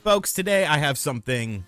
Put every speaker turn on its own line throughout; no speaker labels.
Folks, today I have something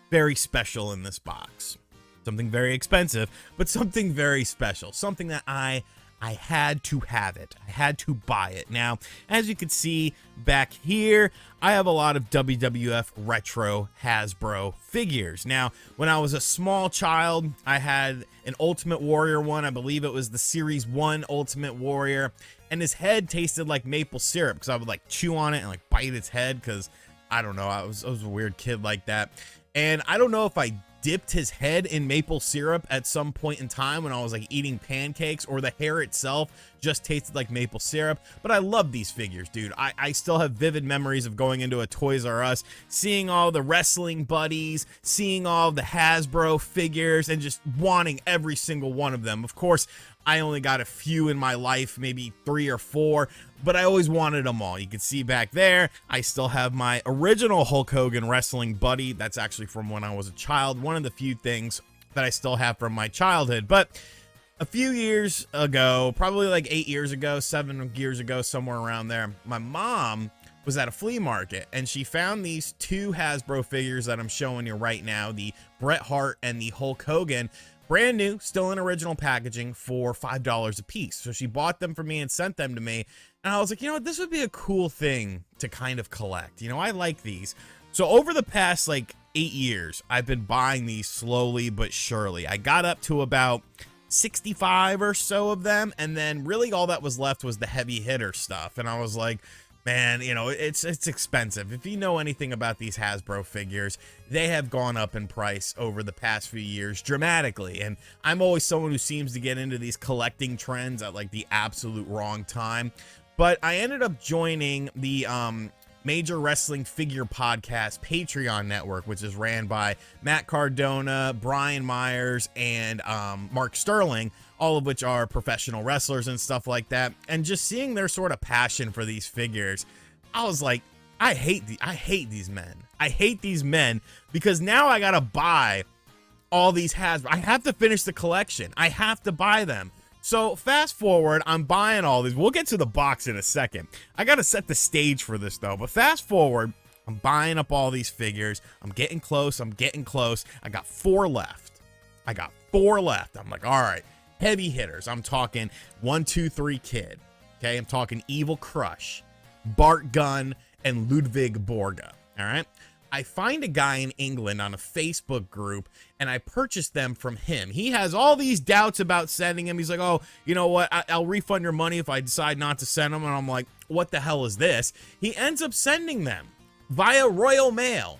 very special in this box. Something very expensive, but something very special. Something that I had to have it. I had to buy it. Now, as you can see back here, I have a lot of WWF retro Hasbro figures. Now, when I was a small child, I had an Ultimate Warrior one. I believe it was the Series 1 Ultimate Warrior. And his head tasted like maple syrup because I would like chew on it and like bite its head because I don't know, I was a weird kid like that. And I don't know if I dipped his head in maple syrup at some point in time when I was like eating pancakes, or the hair itself just tasted like maple syrup. But I love these figures, dude. I still have vivid memories of going into a Toys R Us, seeing all the wrestling buddies, seeing all the Hasbro figures, and just wanting every single one of them. Of course, I only got a few in my life, maybe 3 or 4, but I always wanted them all. You can see back there, I still have my original Hulk Hogan wrestling buddy. That's actually from when I was a child. One of the few things that I still have from my childhood. But a few years ago, probably like 8 years ago, 7 years ago, somewhere around there, my mom was at a flea market and she found these 2 Hasbro figures that I'm showing you right now, the Bret Hart and the Hulk Hogan. Brand new, still in original packaging for $5 a piece. So she bought them for me and sent them to me. And I was like, you know what, this would be a cool thing to kind of collect. You know, I like these. So over the past like 8 years, I've been buying these slowly but surely. I got up to about 65 or so of them. And then really all that was left was the heavy hitter stuff. And I was like, man, you know, it's expensive. If you know anything about these Hasbro figures, they have gone up in price over the past few years dramatically. And I'm always someone who seems to get into these collecting trends at like the absolute wrong time. But I ended up joining the Major Wrestling Figure Podcast Patreon network, which is ran by Matt Cardona, Brian Myers, and Mark Sterling, all of which are professional wrestlers and stuff like that. And just seeing their sort of passion for these figures, I was like, I hate these men. I hate these men because now I gotta buy all these Hasbro. I have to finish the collection. I have to buy them. So fast forward, I'm buying all these. We'll get to the box in a second. I got to set the stage for this though. But fast forward, I'm buying up all these figures. I'm getting close. I got 4 left. I'm like, all right, heavy hitters. I'm talking 1, 2, 3 Kid. Okay, I'm talking Evil Crush, Bart Gunn, and Ludwig Borga. All right. I find a guy in England on a Facebook group and I purchased them from him. He has all these doubts about sending them. He's like, oh, you know what? I'll refund your money if I decide not to send them. And I'm like, what the hell is this? He ends up sending them via Royal Mail.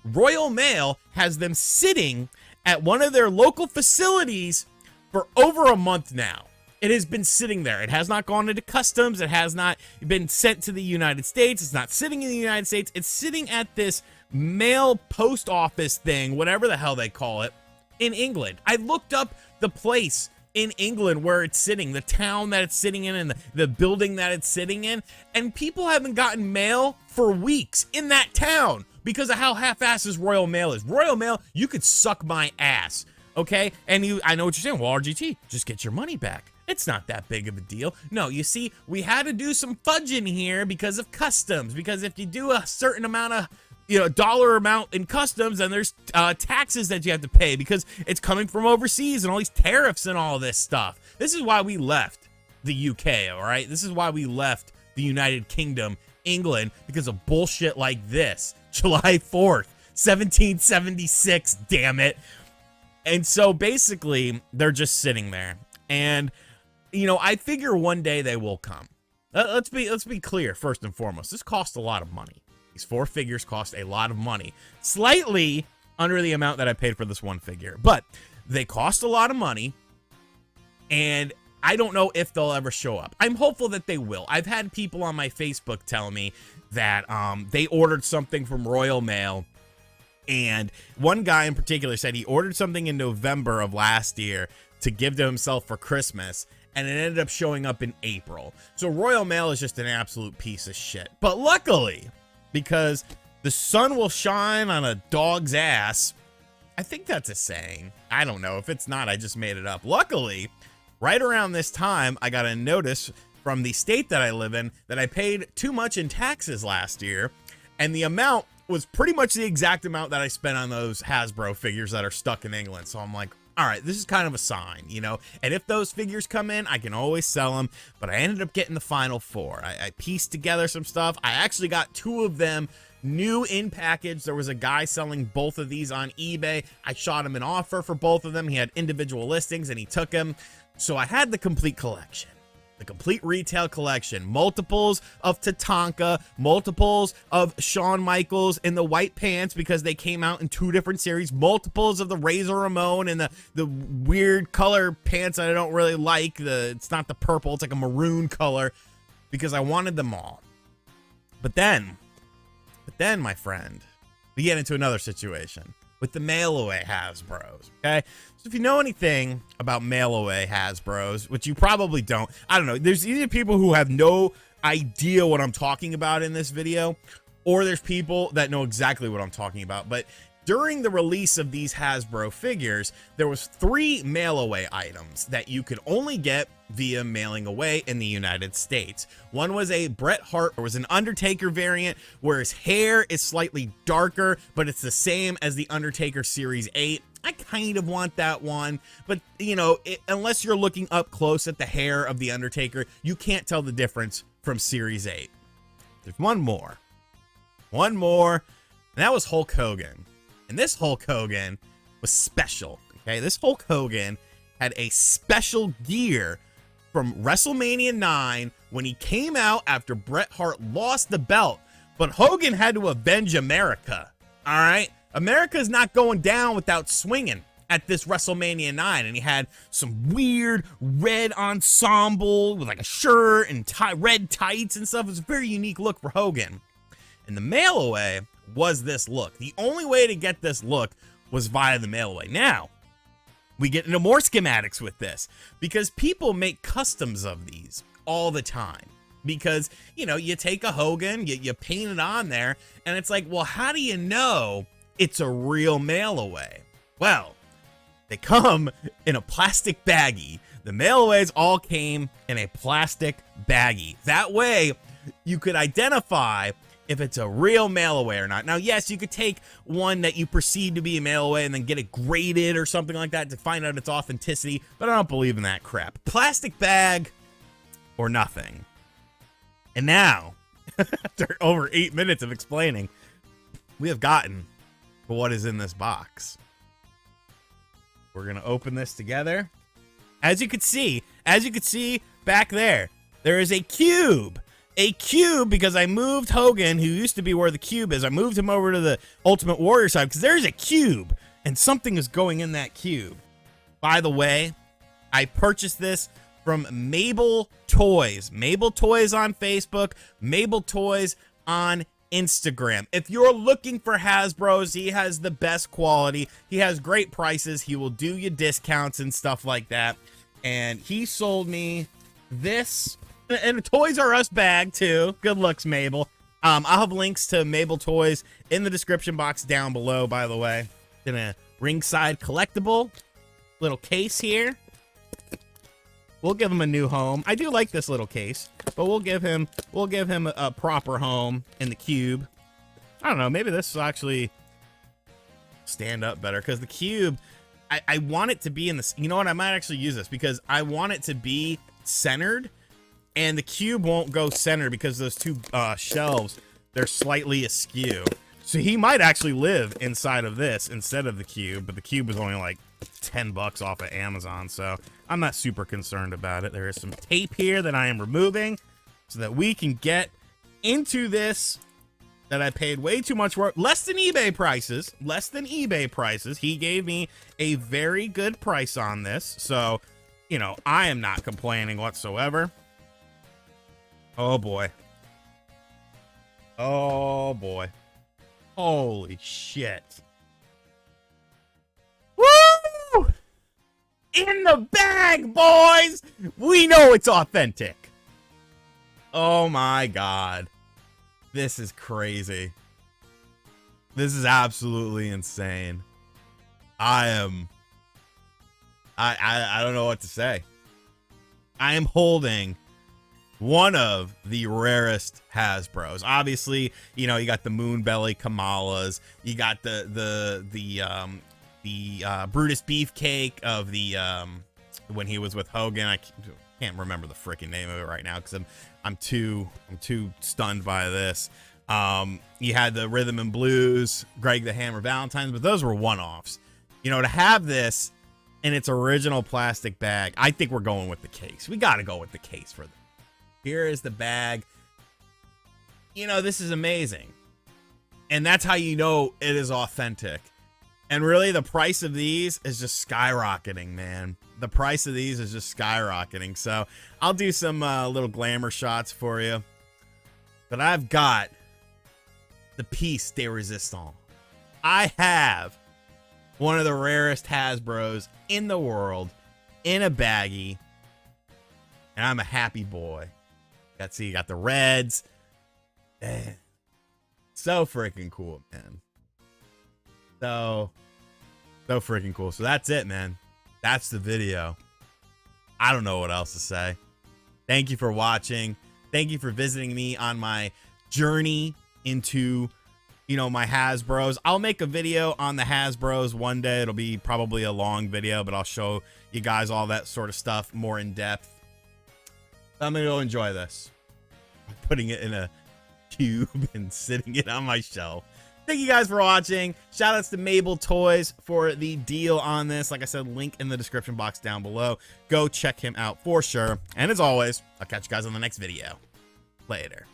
Royal Mail has them sitting at one of their local facilities for over a month now. It has been sitting there. It has not gone into customs. It has not been sent to the United States. It's not sitting in the United States. It's sitting at this mail post office thing, whatever the hell they call it, in England. I looked up the place in England where it's sitting, the town that it's sitting in, and the building that it's sitting in, and people haven't gotten mail for weeks in that town because of how half-assed Royal Mail is. Royal Mail, you could suck my ass, okay? And I know what you're saying. Well, RGT, just get your money back. It's not that big of a deal. No, you see, we had to do some fudging here because of customs, because if you do a certain amount of dollar amount in customs, and there's taxes that you have to pay because it's coming from overseas and all these tariffs and all this stuff. This is why we left the UK, all right? This is why we left the United Kingdom, England, because of bullshit like this. July 4th, 1776, damn it. And so basically, they're just sitting there. And, I figure one day they will come. Let's be clear, first and foremost. This costs a lot of money. These 4 figures cost a lot of money, slightly under the amount that I paid for this one figure, but they cost a lot of money, and I don't know if they'll ever show up. I'm hopeful that they will. I've had people on my Facebook tell me that they ordered something from Royal Mail, and one guy in particular said he ordered something in November of last year to give to himself for Christmas, and it ended up showing up in April. So Royal Mail is just an absolute piece of shit. But luckily, because the sun will shine on a dog's ass, I think that's a saying. I don't know. If it's not, I just made it up. Luckily, right around this time, I got a notice from the state that I live in that I paid too much in taxes last year, and the amount was pretty much the exact amount that I spent on those Hasbro figures that are stuck in England. So I'm like, all right, this is kind of a sign, you know, and if those figures come in, I can always sell them. But I ended up getting the final 4. I pieced together some stuff. I actually got 2 of them new in package. There was a guy selling both of these on eBay. I shot him an offer for both of them. He had individual listings and he took them. So I had the complete collection. The complete retail collection, multiples of Tatanka, multiples of Shawn Michaels in the white pants because they came out in 2 different series, multiples of the Razor Ramon and the weird color pants that I don't really like. It's not the purple, it's like a maroon color because I wanted them all. But then, my friend, we get into another situation with the mail-away Hasbros, okay? So if you know anything about mail-away Hasbros, which you probably don't, I don't know, there's either people who have no idea what I'm talking about in this video, or there's people that know exactly what I'm talking about. But during the release of these Hasbro figures, there was 3 mail-away items that you could only get via mailing away in the United States. One was a Bret Hart, or was an Undertaker variant, where his hair is slightly darker, but it's the same as the Undertaker Series 8. I kind of want that one, but you know, unless you're looking up close at the hair of the Undertaker, you can't tell the difference from Series 8. There's one more, and that was Hulk Hogan. And this Hulk Hogan was special, okay? This Hulk Hogan had a special gear from WrestleMania 9 when he came out after Bret Hart lost the belt. But Hogan had to avenge America, all right? America's not going down without swinging at this WrestleMania 9. And he had some weird red ensemble with like a shirt and red tights and stuff. It was a very unique look for Hogan. And the mail away was this look. The only way to get this look was via the mail away. Now, we get into more schematics with this because people make customs of these all the time. Because, you know, you take a Hogan, you paint it on there, and it's like, well, how do you know it's a real mail away? Well, they come in a plastic baggie. The mail aways all came in a plastic baggie. That way, you could identify if it's a real mail away or not. Now, yes, you could take one that you perceive to be a mail away and then get it graded or something like that to find out its authenticity, but I don't believe in that crap. Plastic bag or nothing. And now, after over 8 minutes of explaining, we have gotten to what is in this box. We're going to open this together. As you could see back there, there is a cube. A cube, because I moved Hogan, who used to be where the cube is, I moved him over to the Ultimate Warrior side because there's a cube and something is going in that cube. By the way, I purchased this from Mabel Toys. Mabel Toys on Facebook, Mabel Toys on Instagram. If you're looking for Hasbros, he has the best quality. He has great prices. He will do you discounts and stuff like that. And he sold me this and a Toys R Us bag too. Good looks, Mabel. I'll have links to Mabel Toys in the description box down below, by the way. In a ringside collectible little case here. We'll give him a new home. I do like this little case, but we'll give him a proper home in the cube. I don't know, maybe this will actually stand up better because the cube, I want it to be in this. You know what? I might actually use this because I want it to be centered. And the cube won't go center because those 2 shelves, they're slightly askew. So he might actually live inside of this instead of the cube, but the cube is only like $10 off of Amazon, so I'm not super concerned about it. There is some tape here that I am removing so that we can get into this that I paid way too much for. Less than eBay prices. He gave me a very good price on this, so, you know, I am not complaining whatsoever. Oh boy. Oh boy. Holy shit. Woo! In the bag, boys! We know it's authentic. Oh my god. This is crazy. This is absolutely insane. I don't know what to say. I am holding one of the rarest Hasbros. Obviously, you know, you got the Moonbelly Kamalas, you got the Brutus Beefcake of the when he was with Hogan. I can't remember the freaking name of it right now because I'm too stunned by this. You had the Rhythm and Blues, Greg the Hammer Valentines, but those were one-offs. You know, to have this in its original plastic bag, I think we're going with the case. We got to go with the case for them. Here is the bag. You know, this is amazing. And that's how you know it is authentic. And really, the price of these is just skyrocketing, man. The price of these is just skyrocketing. So I'll do some little glamour shots for you. But I've got the piece de resistance. I have one of the rarest Hasbros in the world in a baggie. And I'm a happy boy. You got the reds. Man. So freaking cool, man. So freaking cool. So that's it, man. That's the video. I don't know what else to say. Thank you for watching. Thank you for visiting me on my journey into, you know, my Hasbros. I'll make a video on the Hasbros one day. It'll be probably a long video, but I'll show you guys all that sort of stuff more in depth. I'm gonna go enjoy this. I'm putting it in a cube and sitting it on my shelf. Thank you guys for watching. Shout outs to Mabel Toys for the deal on this. Like I said, link in the description box down below. Go check him out for sure. And as always, I'll catch you guys on the next video. Later.